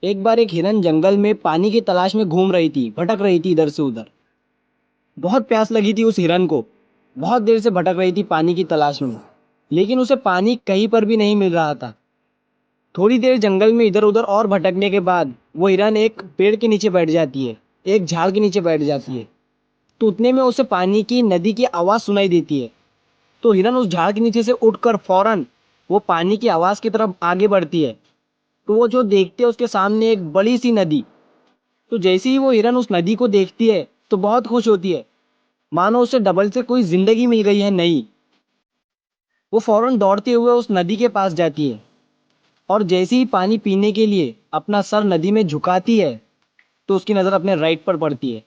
एक बार एक हिरन जंगल में पानी की तलाश में घूम रही थी, भटक रही थी इधर से उधर। बहुत प्यास लगी थी उस हिरन को। बहुत देर से भटक रही थी पानी की तलाश में, लेकिन उसे पानी कहीं पर भी नहीं मिल रहा था। थोड़ी देर जंगल में इधर उधर और भटकने के बाद वो हिरन एक पेड़ के नीचे बैठ जाती है, एक झाड़ के नीचे बैठ जाती है। तो उतने में उसे पानी की नदी की आवाज़ सुनाई देती है। तो हिरन उस झाड़ के नीचे से उठकर फौरन वो पानी की आवाज़ की तरफ आगे बढ़ती है। तो वो जो देखते है उसके सामने एक बड़ी सी नदी। तो जैसे ही वो हिरन उस नदी को देखती है तो बहुत खुश होती है, मानो उसे डबल से कोई जिंदगी मिल गई है नई। वो फौरन दौड़ते हुए उस नदी के पास जाती है और जैसे ही पानी पीने के लिए अपना सर नदी में झुकाती है तो उसकी नज़र अपने राइट पर पड़ती है।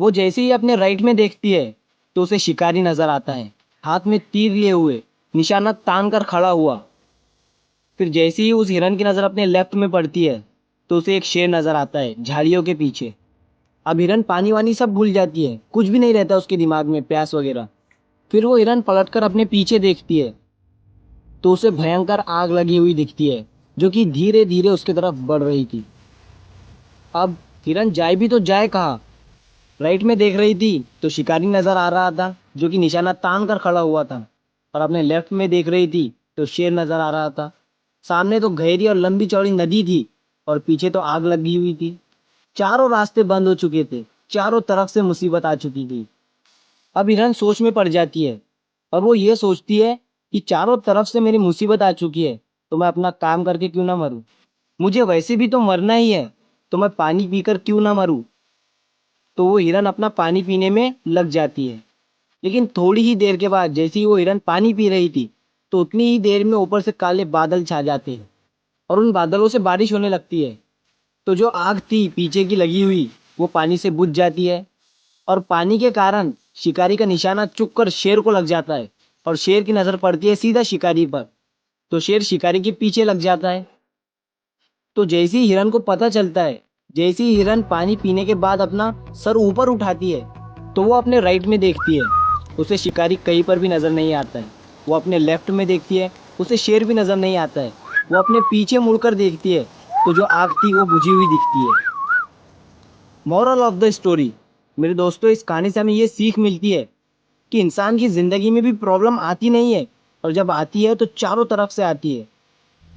वो जैसे ही अपने राइट में देखती है तो उसे शिकारी नजर आता है, हाथ में तीर लिए हुए, निशाना तान कर खड़ा हुआ। फिर जैसे ही उस हिरन की नज़र अपने लेफ्ट में पड़ती है तो उसे एक शेर नजर आता है झाड़ियों के पीछे। अब हिरन पानी वानी सब भूल जाती है, कुछ भी नहीं रहता उसके दिमाग में, प्यास वगैरह। फिर वो हिरन पलटकर अपने पीछे देखती है तो उसे भयंकर आग लगी हुई दिखती है जो कि धीरे धीरे उसकी तरफ बढ़ रही थी। अब हिरन जाए भी तो जाए कहाँ। राइट में देख रही थी तो शिकारी नजर आ रहा था जो कि निशाना तान कर खड़ा हुआ था, और अपने लेफ्ट में देख रही थी तो शेर नजर आ रहा था। सामने तो गहरी और लंबी चौड़ी नदी थी और पीछे तो आग लगी हुई थी। चारों रास्ते बंद हो चुके थे, चारों तरफ से मुसीबत आ चुकी थी। अब हिरन सोच में पड़ जाती है और वो ये सोचती है कि चारों तरफ से मेरी मुसीबत आ चुकी है तो मैं अपना काम करके क्यों ना मरूं। मुझे वैसे भी तो मरना ही है, तो मैं पानी पीकर क्यों ना मरूं। तो वो हिरन अपना पानी पीने में लग जाती है। लेकिन थोड़ी ही देर के बाद जैसे ही वो हिरन पानी पी रही थी तो उतनी ही देर में ऊपर से काले बादल छा जाते हैं और उन बादलों से बारिश होने लगती है। तो जो आग थी पीछे की लगी हुई वो पानी से बुझ जाती है और पानी के कारण शिकारी का निशाना चुप कर शेर को लग जाता है और शेर की नजर पड़ती है सीधा शिकारी पर। तो शेर शिकारी के पीछे लग जाता है। तो जैसे ही हिरन को पता चलता है, जैसे ही हिरन पानी पीने के बाद अपना सर ऊपर उठाती है तो वो अपने राइट में देखती है, उसे शिकारी कहीं पर भी नजर नहीं आता है। वो अपने लेफ्ट में देखती है, उसे शेर भी नजर नहीं आता है। वो अपने पीछे मुड़कर देखती है तो जो आग थी वो बुझी हुई दिखती है। मॉरल ऑफ द स्टोरी, मेरे दोस्तों, इस कहानी से हमें ये सीख मिलती है कि इंसान की ज़िंदगी में भी प्रॉब्लम आती नहीं है, और जब आती है तो चारों तरफ से आती है,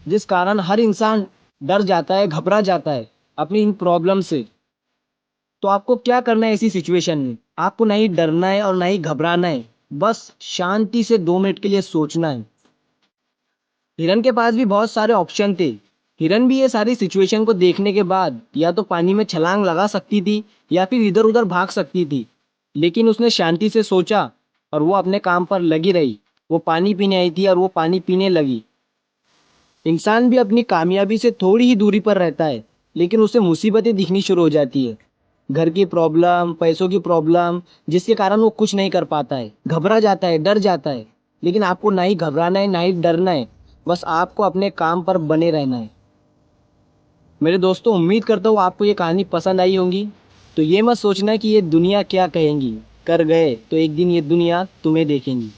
जिस कारण हर इंसान डर जाता है, घबरा जाता है अपनी इन प्रॉब्लम से। तो आपको क्या करना है ऐसी सिचुएशन में? आपको नहीं डरना है और नहीं घबराना है, बस शांति से 2 मिनट के लिए सोचना है। हिरन के पास भी बहुत सारे ऑप्शन थे। हिरन भी ये सारी सिचुएशन को देखने के बाद या तो पानी में छलांग लगा सकती थी या फिर इधर उधर भाग सकती थी, लेकिन उसने शांति से सोचा और वो अपने काम पर लगी रही। वो पानी पीने आई थी और वो पानी पीने लगी। इंसान भी अपनी कामयाबी से थोड़ी ही दूरी पर रहता है, लेकिन उसे मुसीबतें दिखनी शुरू हो जाती है। घर की प्रॉब्लम, पैसों की प्रॉब्लम, जिसके कारण वो कुछ नहीं कर पाता है, घबरा जाता है, डर जाता है। लेकिन आपको ना ही घबराना है ना ही डरना है, बस आपको अपने काम पर बने रहना है। मेरे दोस्तों, उम्मीद करता हूँ आपको ये कहानी पसंद आई होगी। तो ये मत सोचना कि ये दुनिया क्या कहेंगी, कर गए तो एक दिन ये दुनिया तुम्हें देखेंगी।